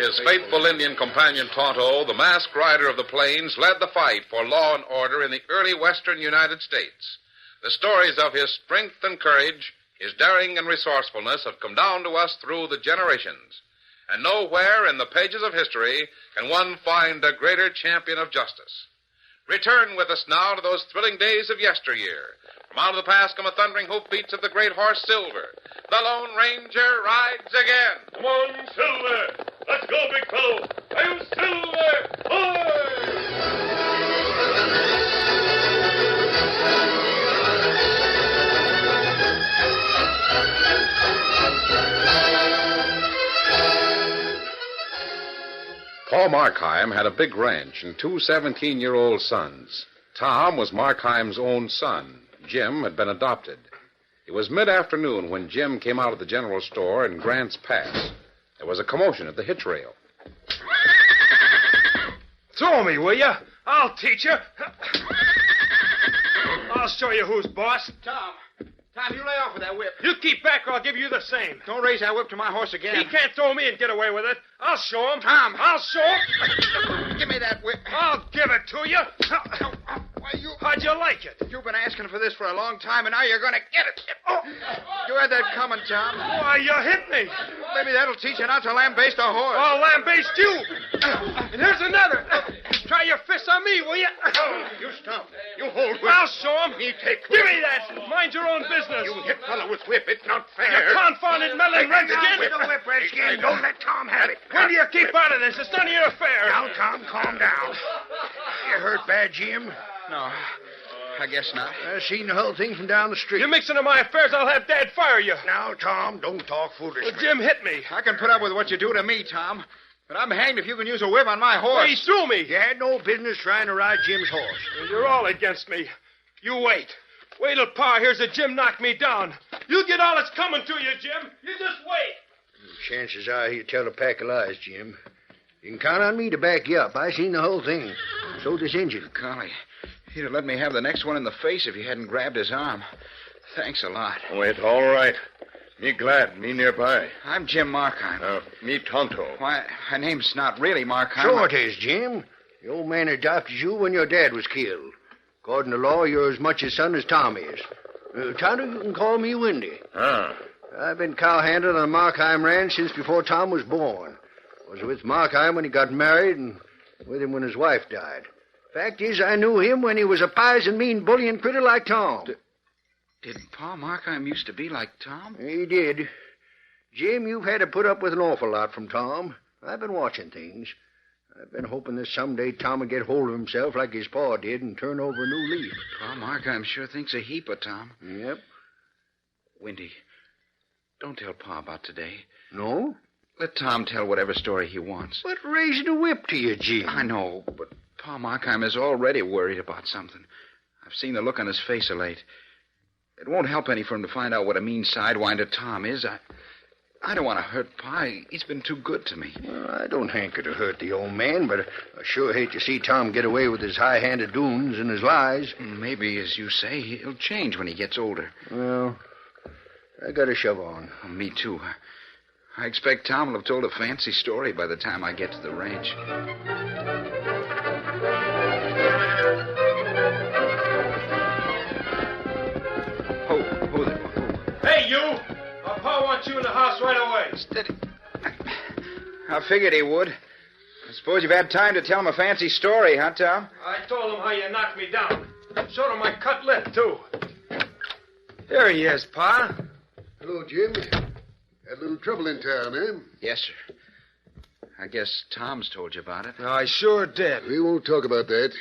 his faithful Indian companion Tonto, the masked rider of the plains led the fight for law and order in the early western United States. The stories of his strength and courage, his daring and resourcefulness have come down to us through the generations. And nowhere in the pages of history can one find a greater champion of justice. Return with us now to those thrilling days of yesteryear. From out of the past come the thundering hoofbeats of the great horse Silver. The Lone Ranger rides again. Come on, Silver. Let's go, big fellow. Are you Silver? Hoy! Paul Markheim had a big ranch and two 17-year-old sons. Tom was Markheim's own son. Jim had been adopted. It was mid-afternoon when Jim came out of the general store in Grant's Pass. There was a commotion at the hitch rail. Throw me, will you? I'll teach you. I'll show you who's boss. Tom, you lay off with that whip. You keep back or I'll give you the same. Don't raise that whip to my horse again. He can't throw me and get away with it. I'll show him. Tom. I'll show him. Give me that whip. I'll give it to you. Why, How'd you like it? You've been asking for this for a long time, and now you're going to get it. Oh, you had that coming, Tom. Why, you hit me. Maybe that'll teach you not to lambaste a horse. I'll lambaste you. And here's another. Try your fist on me, will you? You stop. You hold whip. I'll show him. Me take whip. Give me that. Mind your own business. You hit fellow with whip. It's not fair. You confounded meddling redskin. With the whip, redskin. Don't let Tom have it. When do you keep out of this? It's none of your affair. Now, Tom, calm down. You hurt bad, Jim? No, I guess not. I seen the whole thing from down the street. You're mixing in my affairs, I'll have Dad fire you. Now, Tom, don't talk foolishly. Well, Jim hit me. I can put up with what you do to me, Tom. But I'm hanged if you can use a whip on my horse. Well, he threw me. You had no business trying to ride Jim's horse. You're all against me. You wait. Wait till Pa hears that Jim knocked me down. You get all that's coming to you, Jim. You just wait. Chances are he'll tell a pack of lies, Jim. You can count on me to back you up. I seen the whole thing. So this engine. Golly, he'd have let me have the next one in the face if you hadn't grabbed his arm. Thanks a lot. Wait, all right. Me glad. Me nearby. I'm Jim Markheim. Me Tonto. Why, my name's not really Markheim. Sure it is, Jim. The old man adopted you when your dad was killed. According to law, you're as much his son as Tom is. Tonto, you can call me Windy. I've been cowhandler on the Markheim ranch since before Tom was born. Was with Markheim when he got married and with him when his wife died. Fact is, I knew him when he was a pious and mean bullying critter like Tom. Did Pa Markheim used to be like Tom? He did. Jim, you've had to put up with an awful lot from Tom. I've been watching things. I've been hoping that someday Tom would get hold of himself like his pa did and turn over a new leaf. Pa Markheim sure thinks a heap of Tom. Yep. Windy, don't tell Pa about today. No? Let Tom tell whatever story he wants. But raising a whip to you, Jim. I know, but Pa Markheim is already worried about something. I've seen the look on his face of late. It won't help any for him to find out what a mean sidewinder Tom is. I don't want to hurt Pa. He's been too good to me. Well, I don't hanker to hurt the old man, but I sure hate to see Tom get away with his high-handed doings and his lies. Maybe, as you say, he'll change when he gets older. Well, I got to shove on. Oh, me too. I expect Tom will have told a fancy story by the time I get to the ranch. Who there? Hey, you! Our Pa wants you in the house right away. Steady. I figured he would. I suppose you've had time to tell him a fancy story, huh, Tom? I told him how you knocked me down. Showed him my cut lip, too. There he is, Pa. Hello, Jim. Had a little trouble in town, eh? Yes, sir. I guess Tom's told you about it. I sure did. We won't talk about that.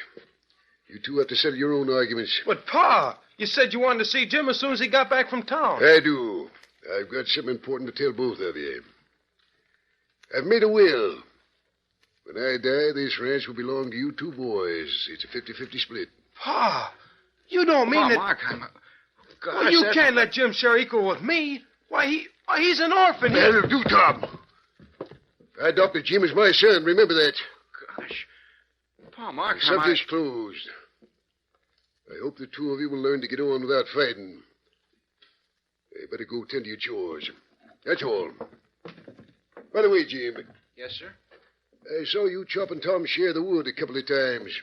You two have to settle your own arguments. But, Pa, you said you wanted to see Jim as soon as he got back from town. I do. I've got something important to tell both of you. I've made a will. When I die, this ranch will belong to you two boys. It's a 50-50 split. Pa, you don't mean Pa that... Markheim. Gosh, Well, you can't let Jim share equal with me. Why, he's an orphan. That'll do, Tom. I adopted Jim as my son. Remember that. Gosh. Pa Markheim, Subject's closed. I hope the two of you will learn to get on without fighting. You better go tend to your chores. That's all. By the way, Jim. Yes, sir? I saw you chopping Tom share the wood a couple of times.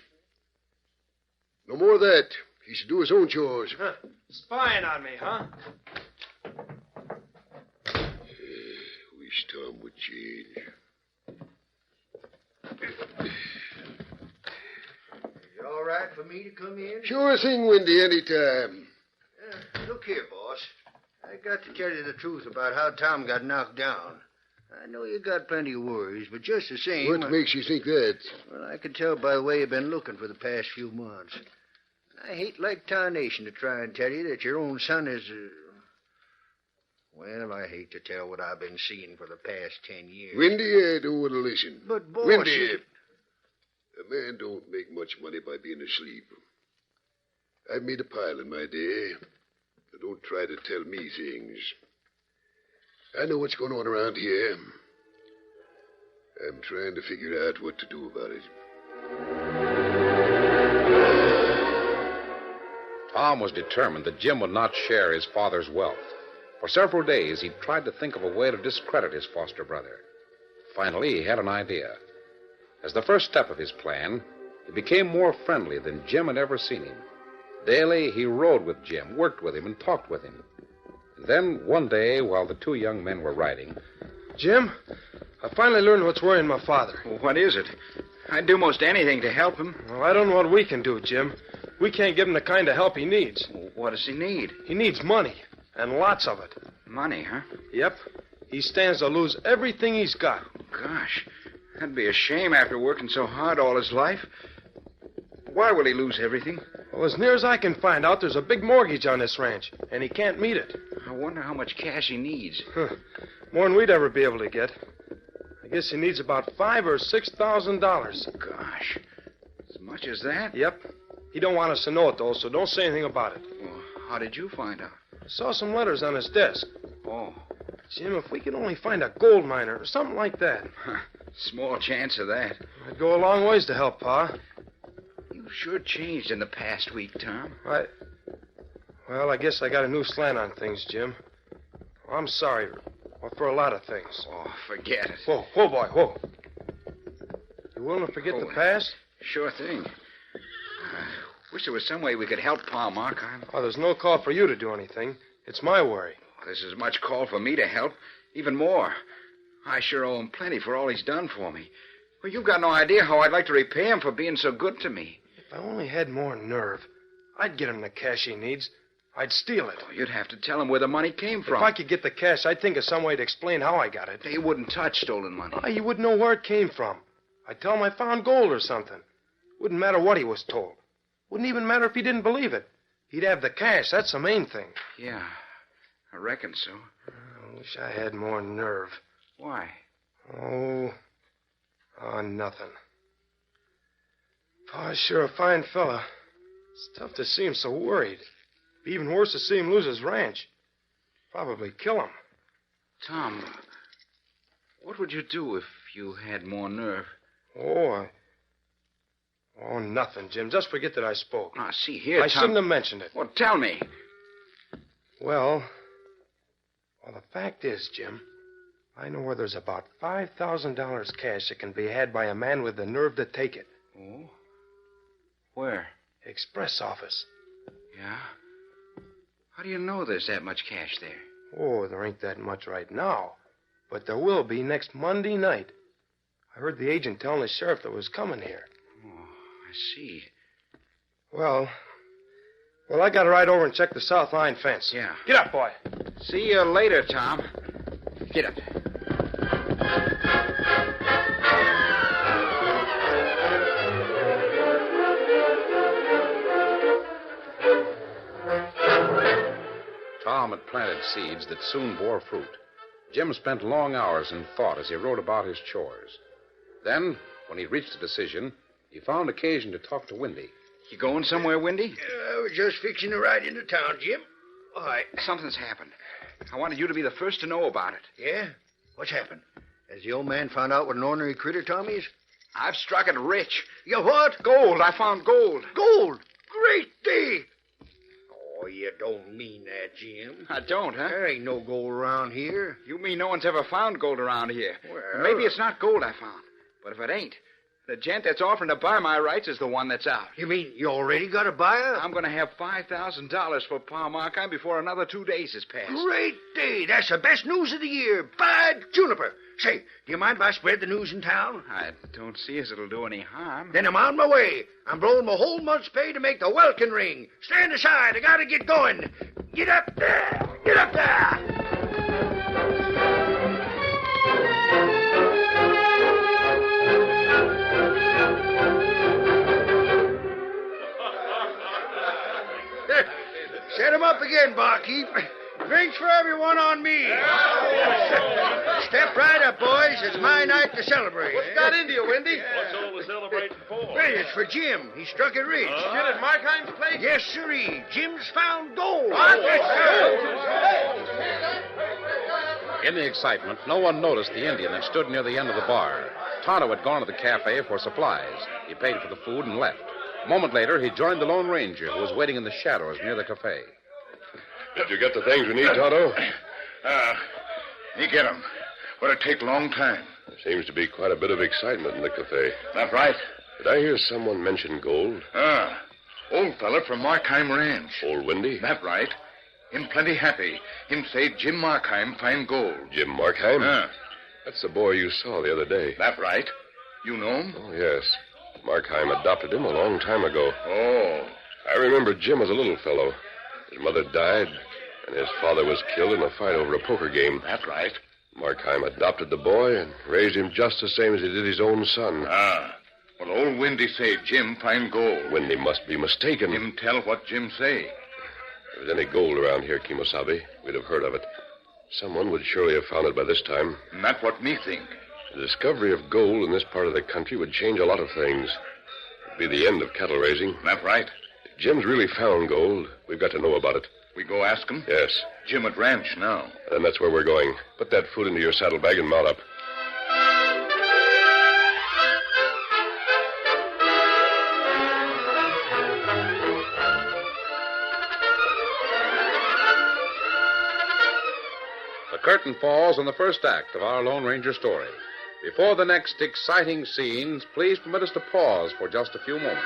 No more of that. He should do his own chores. Huh. Spying on me, huh? Wish Tom would change. Is it all right for me to come in? Sure thing, Windy, anytime. Look here, boss. I got to tell you the truth about how Tom got knocked down. I know you got plenty of worries, but just the same... What makes you think that? Well, I can tell by the way you've been looking for the past few months. I hate like tarnation to try and tell you that your own son is... Well, I hate to tell what I've been seeing for the past 10 years. Windy, I don't want to listen. But, boss... Windy, a man don't make much money by being asleep. I've made a pile in my day. But don't try to tell me things. I know what's going on around here. I'm trying to figure out what to do about it. Tom was determined that Jim would not share his father's wealth. For several days, he tried to think of a way to discredit his foster brother. Finally, he had an idea. As the first step of his plan, he became more friendly than Jim had ever seen him. Daily, he rode with Jim, worked with him, and talked with him. And then, one day, while the two young men were riding... Jim, I finally learned what's worrying my father. Well, what is it? I'd do most anything to help him. Well, I don't know what we can do, Jim. We can't give him the kind of help he needs. What does he need? He needs money, and lots of it. Money, huh? Yep. He stands to lose everything he's got. Gosh, that'd be a shame after working so hard all his life. Why will he lose everything? Well, as near as I can find out, there's a big mortgage on this ranch, and he can't meet it. I wonder how much cash he needs. More than we'd ever be able to get. I guess he needs about $5,000 or $6,000. Gosh, as much as that? Yep. He don't want us to know it, though, so don't say anything about it. Well, how did you find out? I saw some letters on his desk. Oh. Jim, if we could only find a gold miner or something like that. Small chance of that. I'd go a long ways to help, Pa. You sure changed in the past week, Tom. Well, I guess I got a new slant on things, Jim. Well, I'm sorry. Well, for a lot of things. Oh, forget it. Whoa, boy, whoa. You willing to forget the past? Sure thing. Wish there was some way we could help Pa, Mark. Oh, there's no call for you to do anything. It's my worry. There's as much call for me to help, even more. I sure owe him plenty for all he's done for me. Well, you've got no idea how I'd like to repay him for being so good to me. If I only had more nerve, I'd get him the cash he needs. I'd steal it. Oh, you'd have to tell him where the money came from. If I could get the cash, I'd think of some way to explain how I got it. He wouldn't touch stolen money. He wouldn't know where it came from. I'd tell him I found gold or something. Wouldn't matter what he was told. Wouldn't even matter if he didn't believe it. He'd have the cash. That's the main thing. Yeah, I reckon so. I wish I had more nerve. Why? Oh, nothing. Pa's sure a fine fella. It's tough to see him so worried. Be even worse to see him lose his ranch. Probably kill him. Tom, what would you do if you had more nerve? Oh, nothing, Jim. Just forget that I spoke. Ah, see here, I Tom. shouldn't have mentioned it. Well, tell me. Well, the fact is, Jim, I know where there's about $5,000 cash that can be had by a man with the nerve to take it. Oh? Where? Express office. Yeah? How do you know there's that much cash there? Oh, there ain't that much right now. But there will be next Monday night. I heard the agent telling the sheriff that was coming here. Oh, I see. Well, I got to ride over and check the south line fence. Yeah. Get up, boy. See you later, Tom. Get up. Tom had planted seeds that soon bore fruit. Jim spent long hours in thought as he rode about his chores. Then, when he reached a decision, he found occasion to talk to Windy. You going somewhere, Windy? I was just fixing to ride into town, Jim. All right. Something's happened. I wanted you to be the first to know about it. Yeah? What's happened? Has the old man found out what an ornery critter Tom is? I've struck it rich. You what? Gold. I found gold. Gold! Great day! Oh, you don't mean that, Jim. I don't, huh? There ain't no gold around here. You mean no one's ever found gold around here? Well... Maybe it's not gold I found, But if it ain't, the gent that's offering to buy my rights is the one that's out. You mean you already got a buyer? I'm going to have $5,000 for Pa Markheim before another 2 days has passed. Great day. That's the best news of the year. By Juniper. Say, do you mind if I spread the news in town? I don't see as it'll do any harm. Then I'm on my way. I'm blowing my whole month's pay to make the welkin ring. Stand aside. I gotta get going. Get up there. Get up there. Set him up again, barkeep. Drinks for everyone on me. Step right up, boys. It's my night to celebrate. What's got into you, Wendy? What's all the celebrating for? Well, it's for Jim. He struck it rich. Did it Markheim's place? Yes, sirree. Jim's found gold. In the excitement, no one noticed the Indian that stood near the end of the bar. Tonto had gone to the cafe for supplies. He paid for the food and left. A moment later, he joined the Lone Ranger, who was waiting in the shadows near the cafe. Did you get the things we need, Tonto? Me get 'em. But it take long time. There seems to be quite a bit of excitement in the cafe. That right? Did I hear someone mention gold? Old fella from Markheim Ranch. Old Windy? That right. Him plenty happy. Him say Jim Markheim find gold. Jim Markheim? That's the boy you saw the other day. That right. You know him? Oh, yes. Markheim adopted him a long time ago. Oh. I remember Jim as a little fellow. His mother died, and his father was killed in a fight over a poker game. That right. Markheim adopted the boy and raised him just the same as he did his own son. Well, old Windy say Jim find gold. Windy must be mistaken. Him tell what Jim say. If there's any gold around here, Kimosabe, we'd have heard of it. Someone would surely have found it by this time. And that's what me think. The discovery of gold in this part of the country would change a lot of things. It'd be the end of cattle raising. That right. If Jim's really found gold, we've got to know about it. We go ask him? Yes. Jim at ranch now. Then that's where we're going. Put that food into your saddlebag and mount up. The curtain falls on the first act of our Lone Ranger story. Before the next exciting scenes, please permit us to pause for just a few moments.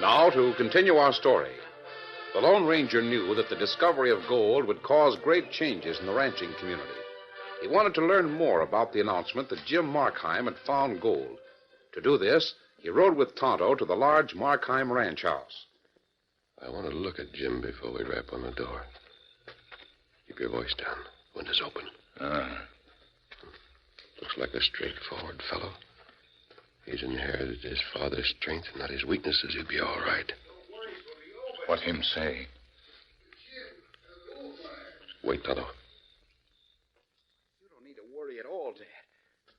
Now, to continue our story. The Lone Ranger knew that the discovery of gold would cause great changes in the ranching community. He wanted to learn more about the announcement that Jim Markheim had found gold. To do this, he rode with Tonto to the large Markheim ranch house. I want to look at Jim before we rap on the door. Keep your voice down. Windows open. Looks like a straightforward fellow. He's inherited his father's strength and not his weaknesses. He'll be all right. What him say? Wait, Tonto. You don't need to worry at all, Dad.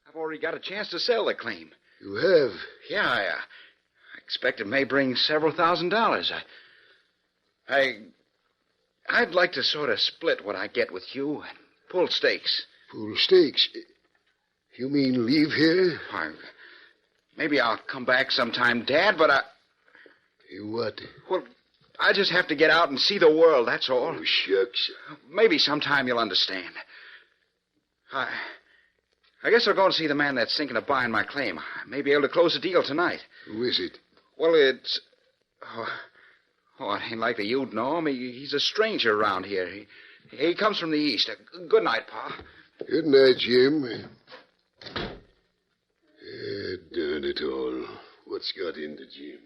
I've already got a chance to sell the claim. You have? Yeah, I expect it may bring several $1,000s. I'd like to sort of split what I get with you and pull stakes. Pull stakes? You mean leave here? Maybe I'll come back sometime, Dad, but You what? Well, I just have to get out and see the world, that's all. Oh, shucks. Maybe sometime you'll understand. I guess I'll go and see the man that's thinking of buying my claim. I may be able to close the deal tonight. Who is it? Well, it's... Oh, it ain't likely you'd know him. He's a stranger around here. He comes from the east. Good night, Pa. Good night, Jim. Darn it all. What What's got into Jim?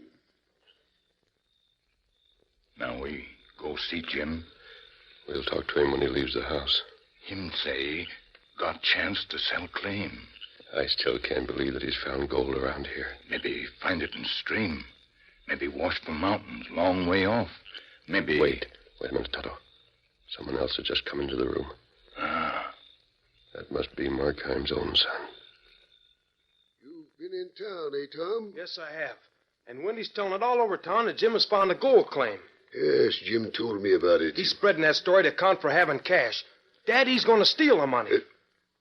Now we go see Jim. We'll talk to him when he leaves the house. Him say, got chance to sell claim. I still can't believe that he's found gold around here. Maybe find it in stream. Maybe wash from mountains long way off. Maybe... Wait a minute, Tonto. Someone else has just come into the room. Ah. That must be Markheim's own son. You've been in town, eh, Tom? Yes, I have. And Wendy's telling it all over town that Jim has found a gold claim. Yes, Jim told me about it. He's spreading that story to account for having cash. Daddy's going to steal the money.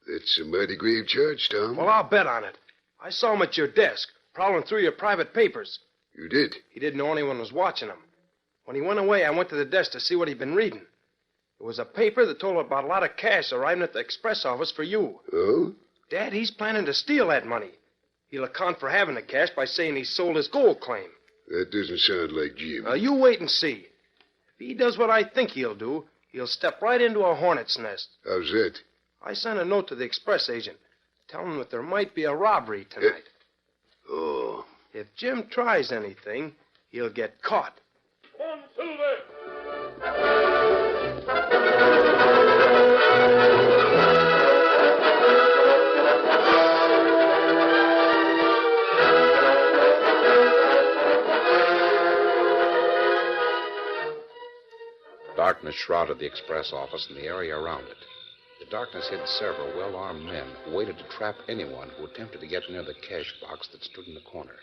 That's a mighty grave charge, Tom. Well, I'll bet on it. I saw him at your desk, prowling through your private papers. You did? He didn't know anyone was watching him. When he went away, I went to the desk to see what he'd been reading. It was a paper that told about a lot of cash arriving at the express office for you. Oh? Dad, he's planning to steal that money. He'll account for having the cash by saying he sold his gold claim. That doesn't sound like Jim. Now, you wait and see. If he does what I think he'll do, he'll step right into a hornet's nest. How's that? I sent a note to the express agent telling him that there might be a robbery tonight. Oh. If Jim tries anything, he'll get caught. Come on, Silver! Darkness shrouded the express office and the area around it. The darkness hid several well-armed men who waited to trap anyone who attempted to get near the cash box that stood in the corner.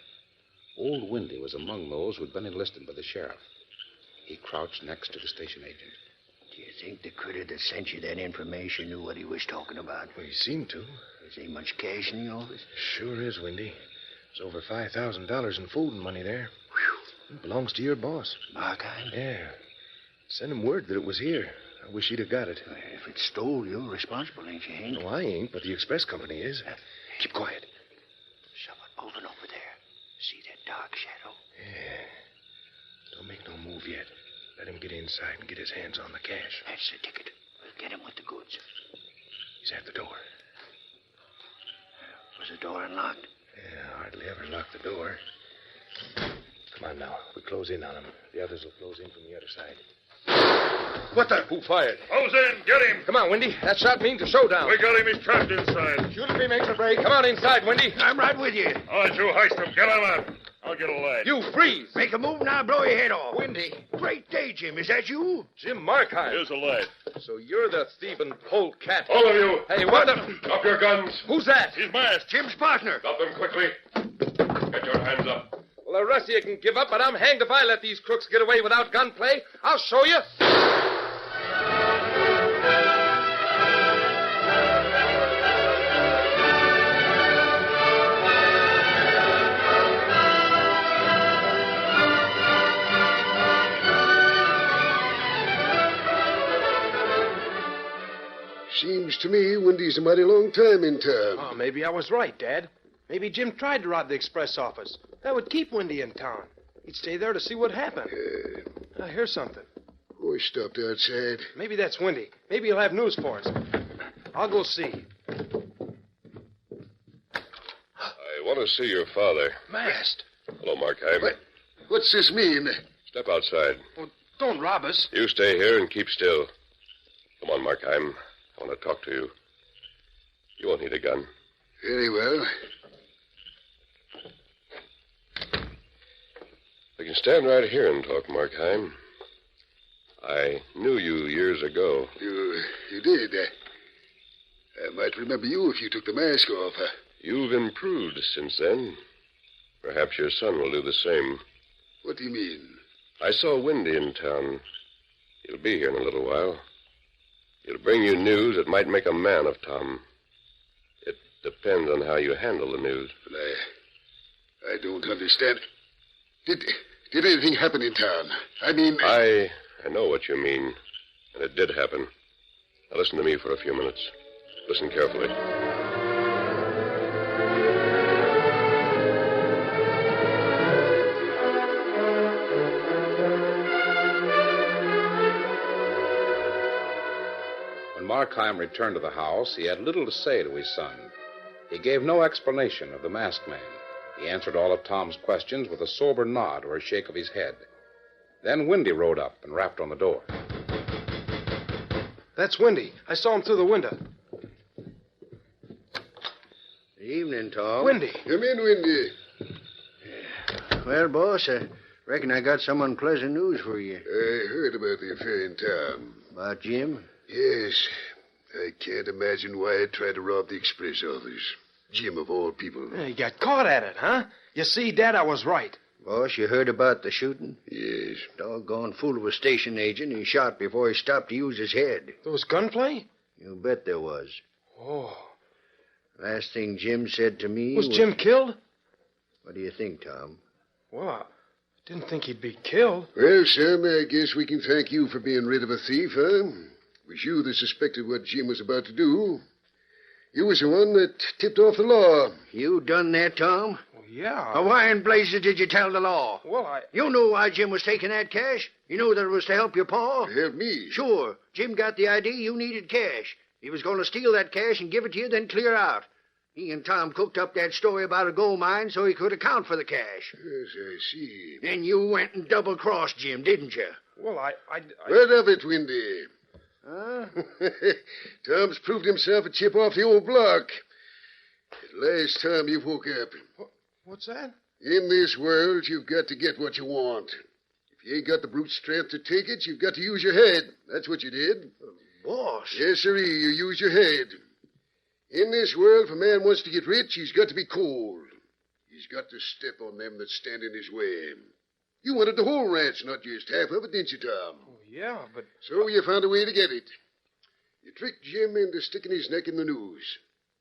Old Windy was among those who'd been enlisted by the sheriff. He crouched next to the station agent. Do you think the critter that sent you that information knew what he was talking about? Well, he seemed to. Is there much cash in the office? Sure is, Windy. There's over $5,000 in food and money there. It belongs to your boss. Markheim? Yeah. Send him word that it was here. I wish he'd have got it. If it's stole, you're responsible, ain't you, Hank? No, I ain't, but the express company is. Keep quiet. Someone moving over there. See that dark shadow? Yeah. Don't make no move yet. Let him get inside and get his hands on the cash. That's the ticket. We'll get him with the goods. He's at the door. Was the door unlocked? Yeah, hardly ever lock the door. Come on now. We close in on him. The others will close in from the other side. What the? Who fired? Hose in! Get him! Come on, Windy. That shot means a showdown. We got him. He's trapped inside. Shoot if he makes a break. Come on inside, Windy. I'm right with you. All right, you hoist him. Get him out. I'll get a light. You freeze. Make a move now, blow your head off. Windy. Great day, Jim. Is that you? Jim Markheim. Here's a light. So you're the thieving polecat. All of you. Hey, what the... Drop your guns. Who's that? He's masked. Jim's partner. Drop them quickly. Get your hands up. Well, the rest of you can give up, but I'm hanged if I let these crooks get away without gunplay. I'll show you. Seems to me Wendy's a mighty long time in town. Oh, maybe I was right, Dad. Maybe Jim tried to rob the express office. That would keep Windy in town. He'd stay there to see what happened. I hear something. Boy stopped outside. Maybe that's Windy. Maybe he'll have news for us. I'll go see. I want to see your father. Masked. Hello, Markheim. What's this mean? Step outside. Well, don't rob us. You stay here and keep still. Come on, Markheim. I want to talk to you. You won't need a gun. Very well. We can stand right here and talk, Markheim. I knew you years ago. You did? I might remember you if you took the mask off. You've improved since then. Perhaps your son will do the same. What do you mean? I saw Windy in town. He'll be here in a little while. He'll bring you news that might make a man of Tom. It depends on how you handle the news. But I don't understand. Did anything happen in town? I mean... I know what you mean. And it did happen. Now listen to me for a few minutes. Listen carefully. When Markheim returned to the house, he had little to say to his son. He gave no explanation of the masked man. He answered all of Tom's questions with a sober nod or a shake of his head. Then Windy rode up and rapped on the door. That's Windy. I saw him through the window. Evening, Tom. Windy. Come in, Windy. Well, boss, I reckon I got some unpleasant news for you. I heard about the affair in town. About Jim? Yes. I can't imagine why I'd try to rob the express office. Jim, of all people. Yeah, he got caught at it, huh? You see, Dad, I was right. Boss, you heard about the shooting? Yes. Doggone fool of a station agent. He shot before he stopped to use his head. There was gunplay? You bet there was. Oh. Last thing Jim said to me Was Jim killed? What do you think, Tom? Well, I didn't think he'd be killed. Well, Sam, I guess we can thank you for being rid of a thief, huh? It was you that suspected what Jim was about to do. You was the one that tipped off the law. You done that, Tom? Well, yeah. Why in blazes did you tell the law? Well, You knew why Jim was taking that cash? You knew that it was to help your pa? Help me. Sure. Jim got the idea you needed cash. He was going to steal that cash and give it to you, then clear out. He and Tom cooked up that story about a gold mine so he could account for the cash. Yes, I see. Then you went and double-crossed Jim, didn't you? well, I... What of it, Windy? Huh? Tom's proved himself a chip off the old block. At last time you woke up. What's that? In this world, you've got to get what you want. If you ain't got the brute strength to take it, you've got to use your head. That's what you did. Boss. Yes, sirree, you use your head. In this world, if a man wants to get rich, he's got to be cold. He's got to step on them that stand in his way. You wanted the whole ranch, not just half of it, didn't you, Tom? Oh, yeah, but... So you found a way to get it. You tricked Jim into sticking his neck in the news.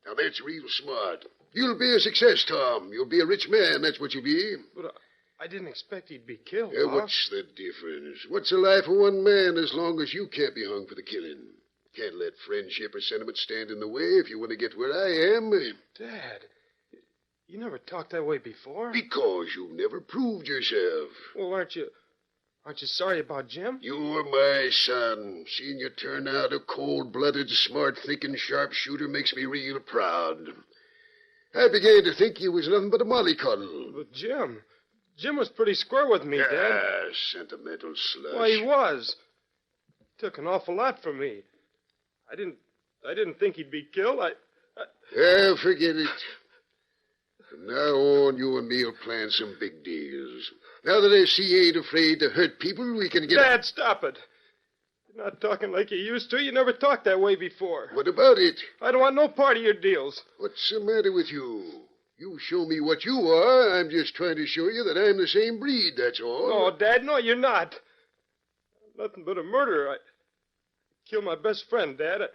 Now, that's real smart. You'll be a success, Tom. You'll be a rich man, that's what you'll be. But I didn't expect he'd be killed, Yeah, Pop. what's the difference? What's the life of one man as long as you can't be hung for the killing? Can't let friendship or sentiment stand in the way if you want to get where I am. Dad, you never talked that way before. Because you've never proved yourself. Well, aren't you sorry about Jim? You're my son. Seeing you turn out a cold-blooded, smart-thinking sharpshooter makes me real proud. I began to think you was nothing but a mollycoddle. But Jim was pretty square with me, Dad. Ah, sentimental slush. Why, he was. Took an awful lot from me. I didn't think he'd be killed. Ah, forget it. From now on, you and me will plan some big deals. Now that I see you ain't afraid to hurt people, we can get... Dad, stop it. You're not talking like you used to. You never talked that way before. What about it? I don't want no part of your deals. What's the matter with you? You show me what you are. I'm just trying to show you that I'm the same breed, that's all. No, Dad, no, you're not. I'm nothing but a murderer. I killed my best friend, Dad. I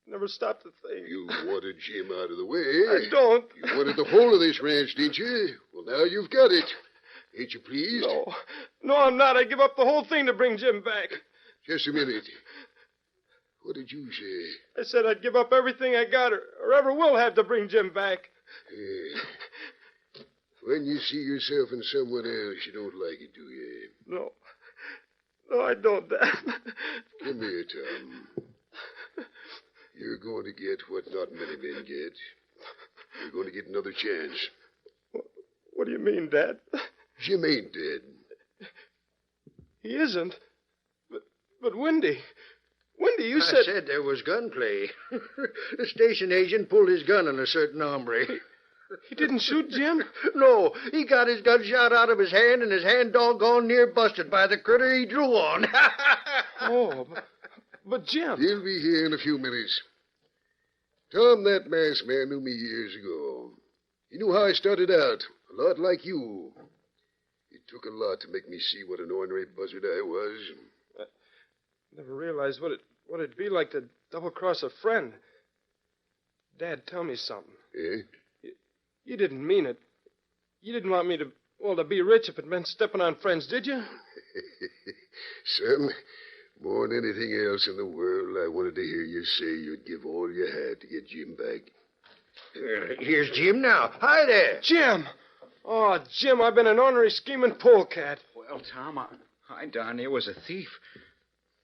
never stopped to think. You wanted Jim out of the way. I don't. You wanted the whole of this ranch, didn't you? Well, now you've got it. Ain't you pleased? No, I'm not. I give up the whole thing to bring Jim back. Just a minute. What did you say? I said I'd give up everything I got or ever will have to bring Jim back. When you see yourself in someone else, you don't like it, do you? No, I don't, Dad. Come here, Tom. You're going to get what not many men get. You're going to get another chance. What do you mean, Dad? Jim ain't dead. He isn't. But Windy, you I said there was gunplay. The station agent pulled his gun on a certain hombre. He didn't shoot Jim? No, he got his gun shot out of his hand, and his hand doggone near busted by the critter he drew on. Oh, but Jim... He'll be here in a few minutes. Tom, that masked man knew me years ago. He knew how I started out, a lot like you. It took a lot to make me see what an ornery buzzard I was. Never realized what it'd be like to double-cross a friend. Dad, tell me something. Eh? You didn't mean it. You didn't want me to be rich if it meant stepping on friends, did you? Son, more than anything else in the world, I wanted to hear you say you'd give all you had to get Jim back. Here's Jim now. Hi there. Jim! Oh, Jim, I've been an ornery scheming polecat. Well, Tom, I darn near was a thief.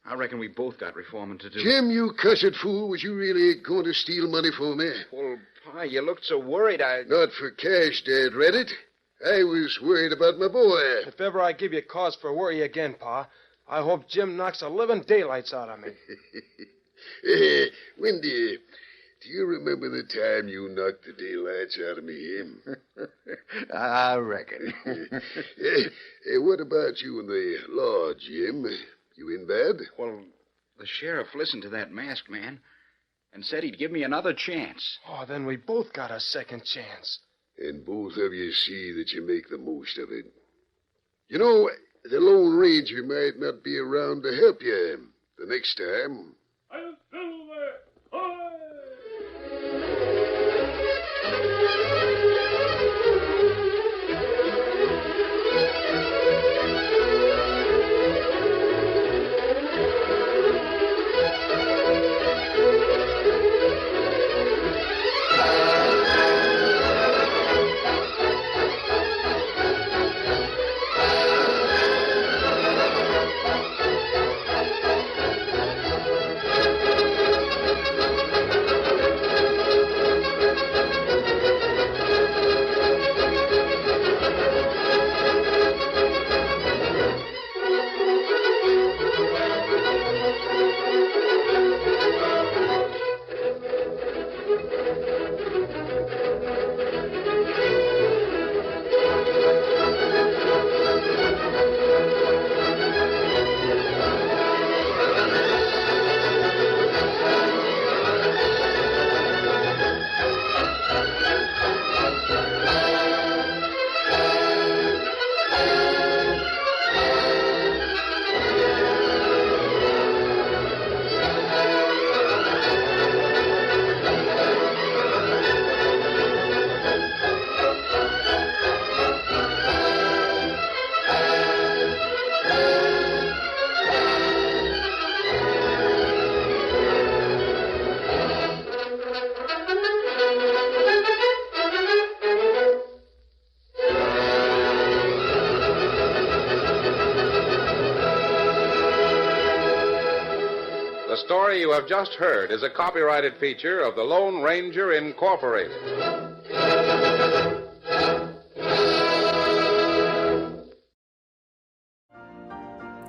I reckon we both got reforming to do. Jim, you cussed fool, was you really going to steal money from me? Well, Pa, you looked so worried Not for cash, Dad Reddit. I was worried about my boy. If ever I give you cause for worry again, Pa, I hope Jim knocks the living daylights out of me. Windy, do you remember the time you knocked the daylights out of me, I reckon. What about you and the law, Jim? You in bad? Well, the sheriff listened to that masked man and said he'd give me another chance. Oh, then we both got a second chance. And both of you see that you make the most of it. You know, the Lone Ranger might not be around to help you the next time. I'm Silver! Hoy! The story you have just heard is a copyrighted feature of the Lone Ranger Incorporated.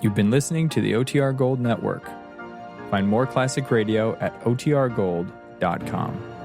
You've been listening to the OTR Gold Network. Find more classic radio at otrgold.com.